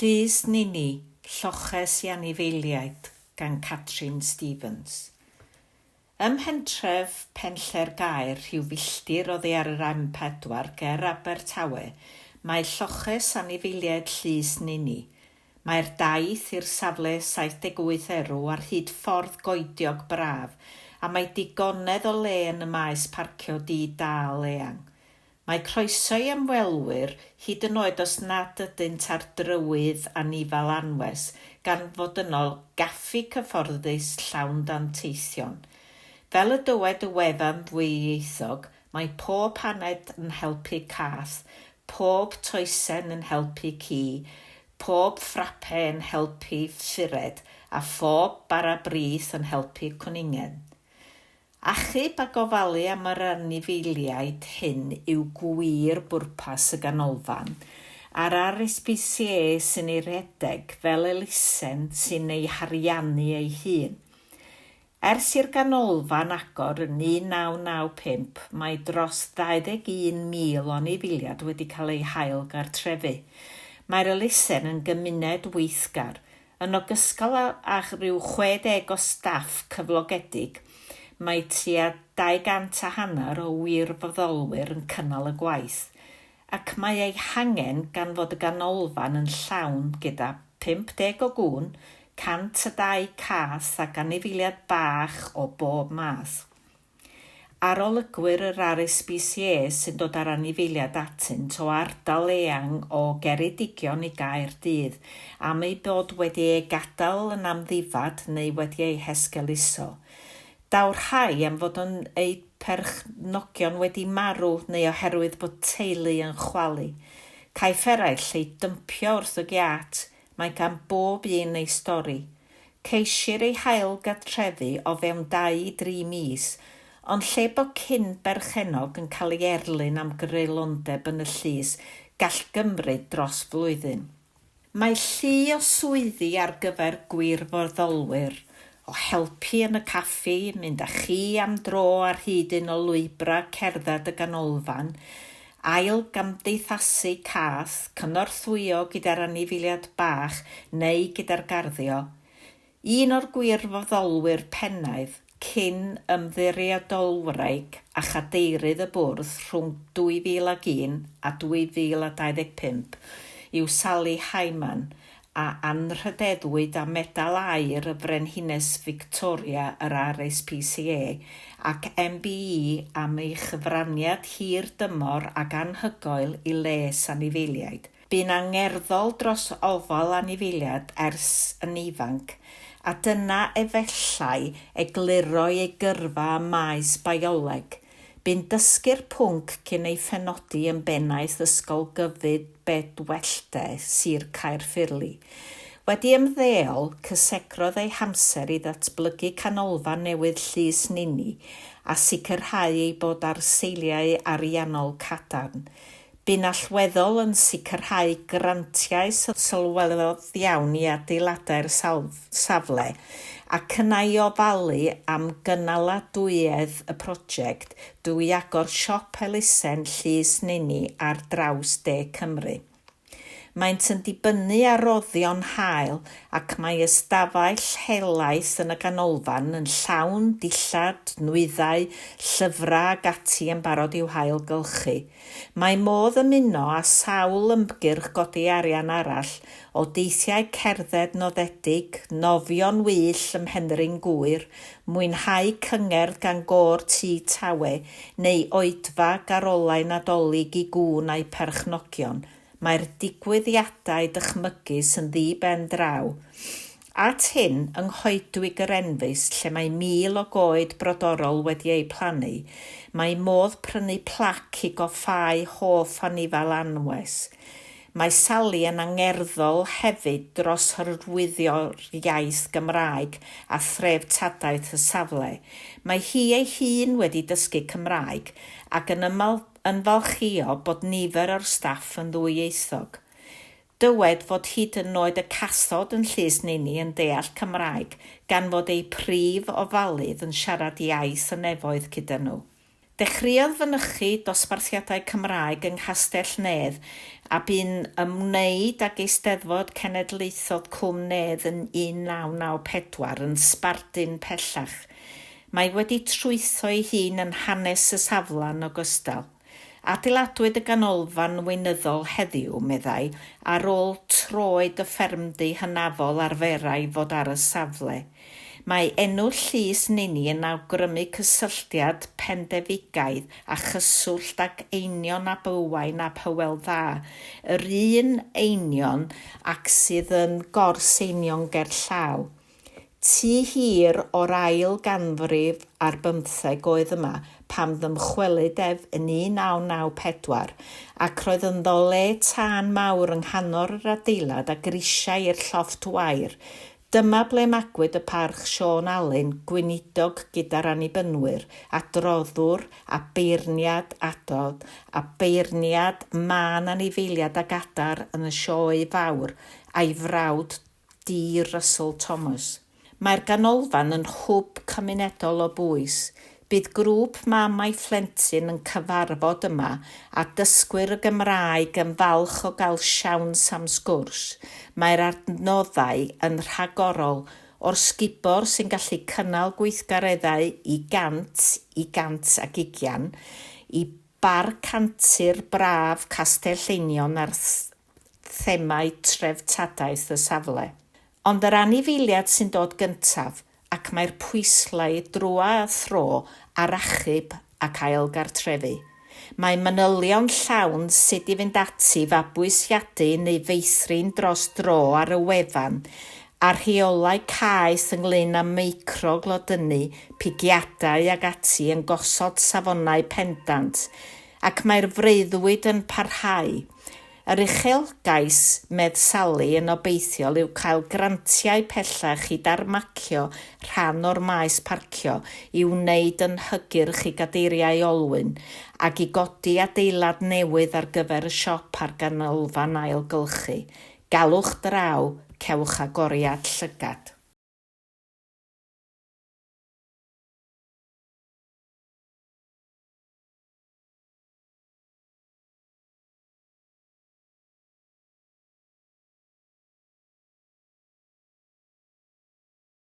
Llys Nini, Lloches Anifeiliaid gan Catrin Stevens. Ym Mhentref Mhenllergaer, rhyw filltir oddi ar yr M4 ger Abertawe, mae Lloches Anifeiliaid Llys Nini. Mae'r daith i'r safle 78 erw ar hyd ffordd goediog braf, a mae digonedd o le yn y maes parcio di-dal eang. Mae croeso i ymwelwyr hyd yn oed os nad ydynt ar drywydd a nifal anwes, gan fod yno gaffi cyfforddus llawn danteithion. Fel y dywed y wefan ddwyieithog, mae pob haned yn helpu cath, pob toesen yn helpu ci, pob ffrape yn helpu ffired, a phob bara brith yn helpu cwningen. Achub a gofalu am yr anifeiliaid hyn yw gwir bwrpas y ganolfan, a'r RSPCA sy'n ei redeg fel elusen sy'n ei hariannu ei hun. Ers i'r ganolfan agor yn 1995, mae dros 21,000 o anifeiliaid wedi cael ei hail gartrefu. Mae'r elusen yn gymuned weithgar, yn ogystal â rhyw 60 o staff cyflogedig. Mae tua 250 o wirfoddolwyr yn cynnal y gwaith, ac mae ei hangen gan fod y ganolfan yn llawn gyda 50 o gŵn, 102 cath ac anifeiliaid bach o bob math. Arolygwyr yr RSPCA sy'n dod ar anifeiliaid atynt o ardal eang o Geredigion i Gaerdydd am ei bod wedi ei gadael yn amddifad neu wedi ei hesgeluso. Daw'r rhai am fod ei perchnogion wedi marw neu oherwydd bod teulu yn chwalu. Caiff eraill ei dympio wrth y giat, mae gan bob un ei stori. Ceisir ei hail gartrefu o fewn 2-3 mis, ond lle bod cyn berchenog yn cael ei erlyn am greulondeb yn y llys, gall gymryd dros flwyddyn. Mae llu o swyddi ar gyfer gwirfoddolwyr, o helpu yn y caffi, mynd â chi am dro ar hyd un o lwybra cerdded y ganolfan, ail gamdeithasu cath, cynorthwyo gyda'r anifeiliaid bach neu gyda'r garddio. Un o'r gwirfoddolwyr pennaidd cyn ymddiriadolwraig a chadeirydd y bwrdd rhwng 2001 a 2025 yw Sally Hyman, a anrhydeddwyd a medal aur y Frenhines Victoria yr RSPCA ac MBE am ei chyfraniad hir dymor ac anhygoel i les anifeiliaid. Bu'n angerddol dros ofal anifeiliaid ers yn ifanc, a dyna efallai egluro ei gyrfa ym maes bioleg. Bu'n dysgu'r pwnc cyn ei phenodi yn bennaeth ysgol gyfyd Bedwellde, Sir Caerffili. Wedi ymddeol, cysegrodd ei hamser i ddatblygu canolfan newydd Llys Nini a sicrhau ei bod ar seiliau ariannol cadarn. Bu'n allweddol yn sicrhau grantiau sylweddol iawn i adeiladau'r safle ac yna i ofalu am gynaladwyedd y prosiect drwy agor siop elusen Llys Nini ar draws De Cymru. Maent yn dibynnu ar roddion hael ac mae ystafell helaeth yn y ganolfan yn llawn dillad, nwyddau, llyfrau ac ati yn barod i'w hailgylchu. Mae modd ymuno â sawl ymgyrch godi arian arall o deithiau cerdded noddedig, nofion wyll ym Mhenllergaer, mwynhau cyngerdd gan gôr tŷ tawe neu oedfa garolau nadolig i gŵn a'i perchnogion. Mae'r digwyddiadau dychmygus yn ddi-ben draw. At hyn, yng Nghoedwig yr Enfys, lle mae 1,000 o goed brodorol wedi ei plannu, mae modd prynu plac i goffau hoff anifal anwes. Mae Sally yn angerddol hefyd dros hyrwyddio'r iaith Gymraeg a threftadaeth y safle. Mae hi ei hun wedi dysgu Cymraeg ac yn falchio bod nifer o'r staff yn ddwyieithog. Dywed fod hyd yn oed y cathod yn Llys Nini yn deall Cymraeg gan fod ei prif ofalydd yn siarad iaith y nefoedd gyda nhw. Dechreuodd fynychu dosbarthiadau Cymraeg yng Nghastell Nedd a bu'n ymwneud ag Eisteddfod Cenedlaethol Cwm Nedd yn 1994 yn sbardun pellach. Mae wedi trwytho ei hun yn hanes y safle'n ogystal. Adeiladwyd y ganolfan weinyddol heddiw, meddai, ar ôl troed y ffermdy hynafol arferau fod ar y safle. Mae enw Llys Nini yn awgrymu cysylltiad pendefigaidd a chyswllt ag einion a Bywain a Hywel Dda, yr un einion ac sydd yn gors einion gerllaw. Tu hir o'r ail ganrif ar 15 oedd yma pam ddymchwelyd yn 1994 ac roedd ynddo le tân mawr yng nghanol yr adeilad a grisiau i'r llofft wair. Dyma ble magwyd y parch Siôn Alun, gweinidog gyda'r annibynwyr, adroddwr a beirniad adrodd a beirniad mân anifeiliad ag adar yn y sioe fawr a'i frawd D. Russell Thomas. Mae'r ganolfan yn hwb cymunedol o bwys. Bydd grŵp mamau phlentyn yn cyfarfod yma a dysgwyr y Gymraeg yn falch o gael siawns am sgwrs. Mae'r adnoddau yn rhagorol o'r sgubor sy'n gallu cynnal gweithgareddau i 120 i bar cantir braf Castell Einion ar themau treftadaeth y safle. Ond yr anifeiliad sy'n dod gyntaf ac mae'r pwyslau drwa a thro ar achub ac ailgartrefu. Mae manylion llawn sydd i fynd ati fabwysiadu neu feithrin dros dro ar y wefan a rheolau caeth ynglyn â meicroglodynnu, pigiadau ag ati yn gosod safonau pendant ac mae'r freuddwyd yn parhau. Yr uchelgais meddsalu yn obeithiol yw cael grantiau pellach i darmacio rhan o'r maes parcio i wneud yn hygyrch i gadeiriau olwyn ac i godi adeilad newydd ar gyfer y siop a'r ganolfan ailgylchu. Galwch draw, cewch agoriad llygad.